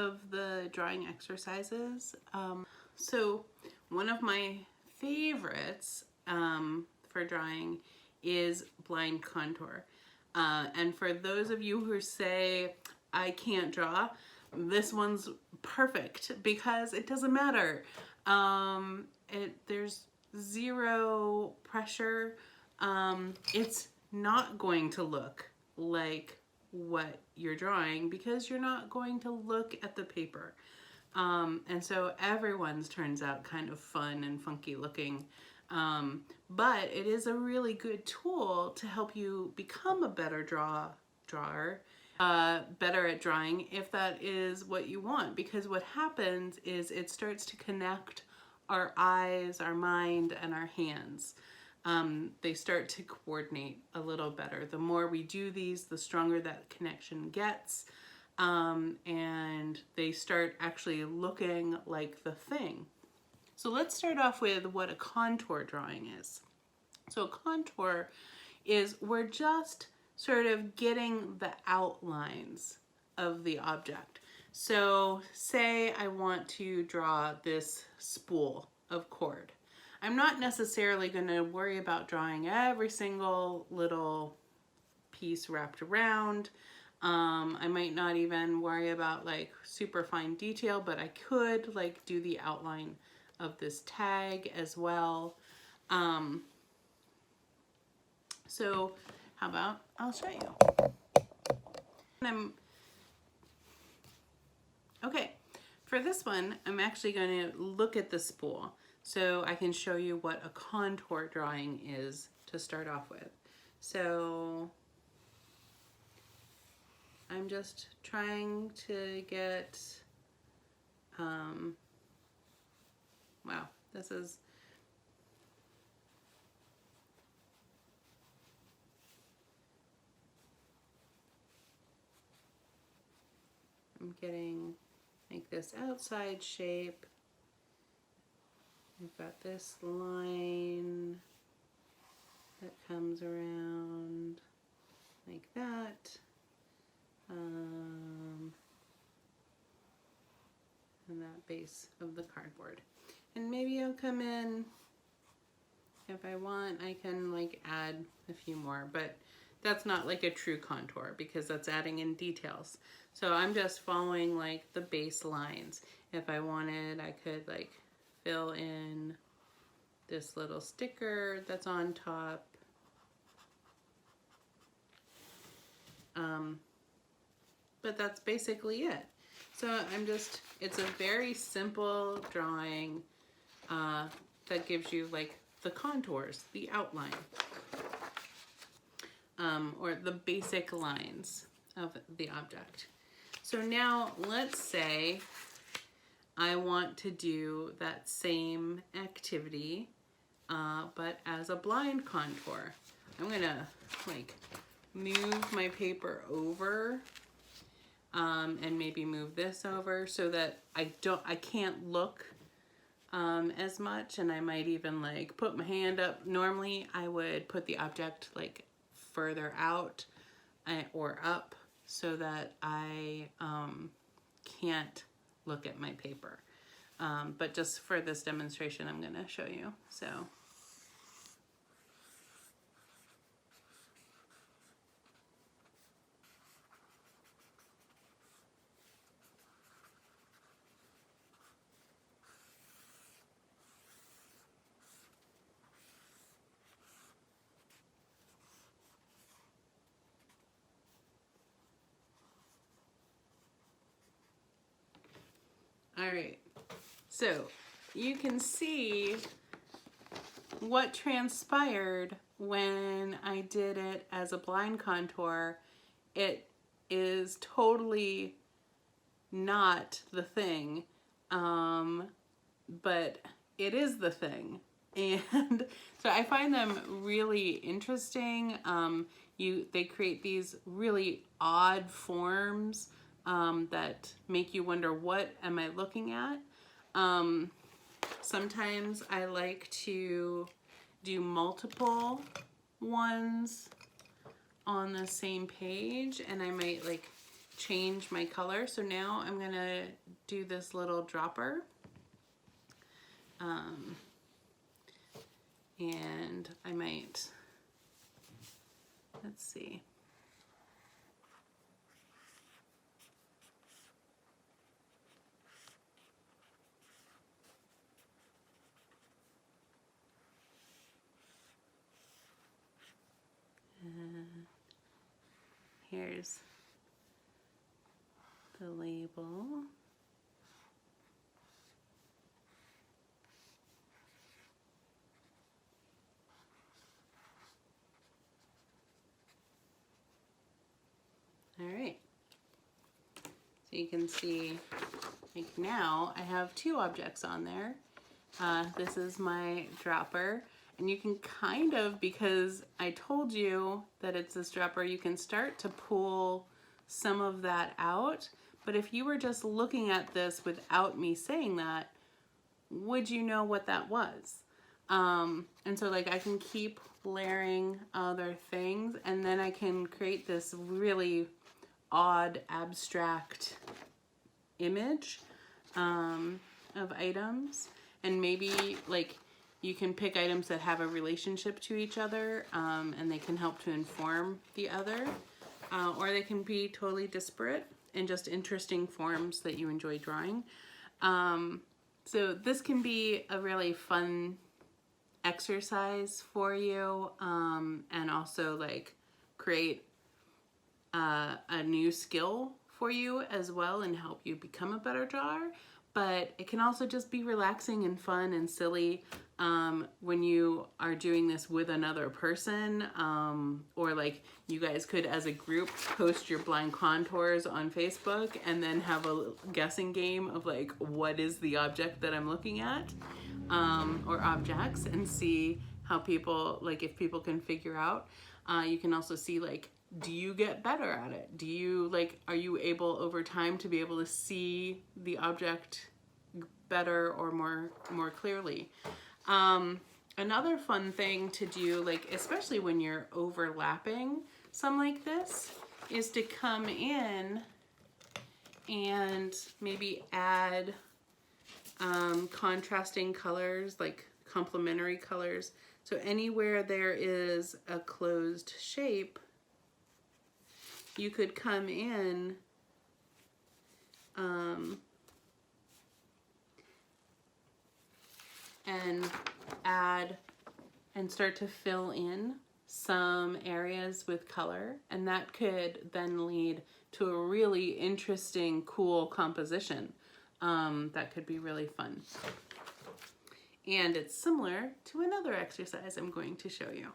of the drawing exercises. So one of my favorites for drawing is blind contour. And for those of you who say, I can't draw, this one's perfect because it doesn't matter. There's zero pressure. It's not going to look like what you're drawing because you're not going to look at the paper. And so everyone's turns out kind of fun and funky looking. But it is a really good tool to help you become a better drawer, better at drawing if that is what you want. Because what happens is it starts to connect our eyes, our mind, and our hands. They start to coordinate a little better. The more we do these, the stronger that connection gets. And they start actually looking like the thing. So let's start off with what a contour drawing is. So a contour is we're just sort of getting the outlines of the object. So say I want to draw this spool of cord. I'm not necessarily going to worry about drawing every single little piece wrapped around. I might not even worry about like super fine detail, but I could like do the outline of this tag as well. So how about I'll show you. Okay, for this one, I'm actually going to look at the spool so I can show you what a contour drawing is to start off with. So I'm just trying to get, wow, this is, I'm getting like this outside shape. We've got this line that comes around like that. And that base of the cardboard. And maybe I'll come in, if I want, I can like add a few more, but that's not like a true contour because that's adding in details. So I'm just following like the base lines. If I wanted, I could like fill in this little sticker that's on top. But that's basically it. So I'm just, it's a very simple drawing that gives you like the contours, the outline, or the basic lines of the object. So now let's say I want to do that same activity, but as a blind contour. I'm gonna like move my paper over and maybe move this over so that I can't look as much, and I might even like put my hand up. Normally I would put the object like further out or up so that I can't look at my paper. But just for this demonstration, I'm gonna show you. So. All right, so you can see what transpired when I did it as a blind contour. It is totally not the thing, but it is the thing. And so I find them really interesting. They create these really odd forms that make you wonder, what am I looking at? Sometimes I like to do multiple ones on the same page, and I might like change my color. So now I'm gonna do this little dropper. And I might, let's see. Here's the label. All right. So you can see, like now I have two objects on there. This is my dropper. And you can kind of, because I told you that it's this dropper, you can start to pull some of that out. But if you were just looking at this without me saying that, would you know what that was? And so like I can keep layering other things, and then I can create this really odd abstract image of items. And maybe like you can pick items that have a relationship to each other, and they can help to inform the other, or they can be totally disparate and just interesting forms that you enjoy drawing. So this can be a really fun exercise for you, and also like create a new skill for you as well and help you become a better drawer. But it can also just be relaxing and fun and silly when you are doing this with another person, or like you guys could as a group post your blind contours on Facebook and then have a guessing game of like what is the object that I'm looking at, or objects, and see how people, like if people can figure out. You can also see like, do you get better at it? Do you like, are you able over time to be able to see the object better or more clearly? Another fun thing to do, like especially when you're overlapping some like this, is to come in and maybe add contrasting colors, like complementary colors. So anywhere there is a closed shape, you could come in and add and start to fill in some areas with color, and that could then lead to a really interesting, cool composition that could be really fun. And it's similar to another exercise I'm going to show you.